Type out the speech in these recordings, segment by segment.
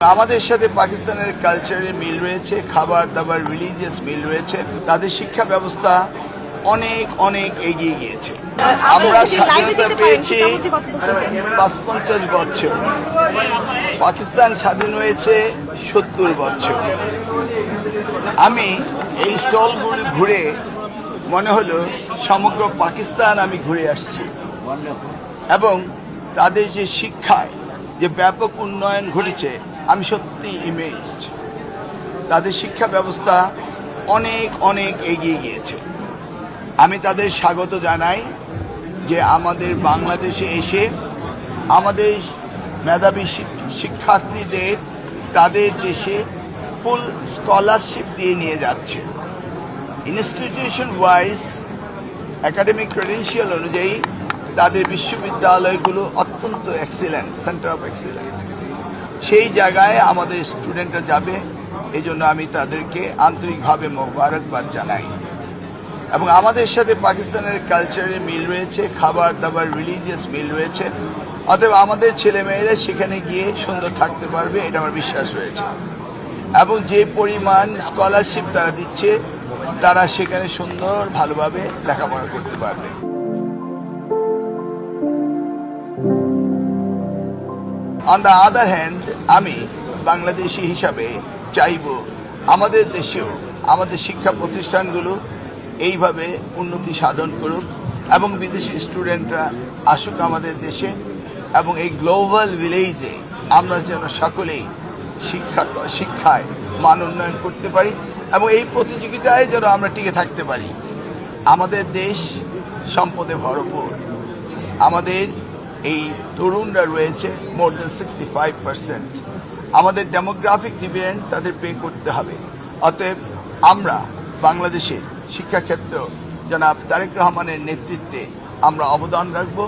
আমাদের সাথে পাকিস্তানের কালচারে মিল রয়েছে, খাবার দাবার রিলিজিয়াস মিল রয়েছে। তাদের শিক্ষা ব্যবস্থা অনেক অনেক এগিয়ে গিয়েছে। আমরা স্বাধীনতা পেয়েছি ৫৫ বছর, পাকিস্তান স্বাধীন হয়েছে ৭০ বছর। আমি এই স্টলগুলি ঘুরে মনে হলো সমগ্র পাকিস্তান আমি ঘুরে আসছি এবং তাদের যে শিক্ষায় যে ব্যাপক উন্নয়ন ঘটেছে আমি সত্যি ইমেজড। তাদের শিক্ষা ব্যবস্থা অনেক অনেক এগিয়ে গিয়েছে। আমি তাদের স্বাগত জানাই যে আমাদের বাংলাদেশে এসে আমাদের মেধাবী শিক্ষার্থীদের তাদের দেশে ফুল স্কলারশিপ দিয়ে নিয়ে যাচ্ছে। ইনস্টিটিউশন ওয়াইজ একাডেমিক ক্রেডেনশিয়াল অনুযায়ী তাদের বিশ্ববিদ্যালয়গুলো অত্যন্ত এক্সিলেন্স, সেন্টার অফ এক্সিলেন্স। সেই জায়গায় আমাদের স্টুডেন্টরা যাবে, এই জন্য আমি তাদেরকে আন্তরিকভাবে মোবারকবাদ জানাই। এবং আমাদের সাথে পাকিস্তানের কালচারে মিল রয়েছে, খাবার দাবার রিলিজিয়াস মিল রয়েছে। অতএব আমাদের ছেলেমেয়েরা সেখানে গিয়ে সুন্দর থাকতে পারবে, এটা আমার বিশ্বাস রয়েছে। এবং যে পরিমাণ স্কলারশিপ তারা দিচ্ছে, তারা সেখানে সুন্দর ভালোভাবে লেখাপড়া করতে পারবে। অন দ্য আদার হ্যান্ড, আমি বাংলাদেশি হিসাবে চাইব আমাদের দেশেও আমাদের শিক্ষা প্রতিষ্ঠানগুলো এইভাবে উন্নতি সাধন করুক এবং বিদেশি স্টুডেন্টরা আসুক আমাদের দেশে এবং এই গ্লোবাল ভিলেজে আমরা যেন সকলেই শিক্ষায় মান উন্নয়ন করতে পারি এবং এই প্রতিযোগিতায় যেন আমরা টিকে থাকতে পারি। আমাদের দেশ সম্পদে ভরপুর। আমাদের এই তরুণরা রয়েছে মোর দেন 65%। আমাদের ডেমোগ্রাফিক ডিভিডেন্ড তাদের পে করতে হবে। অতএব আমরা বাংলাদেশে শিক্ষাক্ষেত্র জনাব তারেক রহমানের নেতৃত্বে আমরা অবদান রাখব।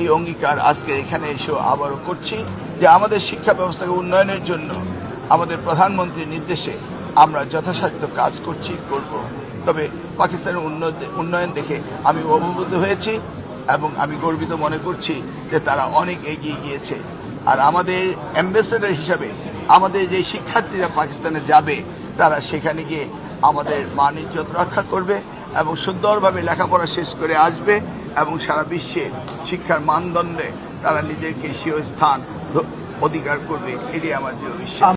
এই অঙ্গীকার আজকে এখানে এসেও আবারও করছি যে আমাদের শিক্ষা ব্যবস্থাকে উন্নয়নের জন্য আমাদের প্রধানমন্ত্রীর নির্দেশে আমরা যথাসাধ্য কাজ করব। তবে পাকিস্তানের উন্নয়ন দেখে আমি অভিভূত হয়েছি এবং আমি গর্বিত মনে করছি যে তারা অনেক এগিয়ে গিয়েছে। আর আমাদের অ্যাম্বাসেডর হিসাবে আমাদের যে শিক্ষার্থীরা পাকিস্তানে যাবে, তারা সেখানে গিয়ে আমাদের মান ইজ্জত রক্ষা করবে এবং সুন্দরভাবে লেখাপড়া শেষ করে আসবে এবং সারা বিশ্বে শিক্ষার মানদণ্ডে তারা নিজেকে স্বীয় স্থান অধিকার করবে। এটি আমার দৃঢ় বিশ্বাস।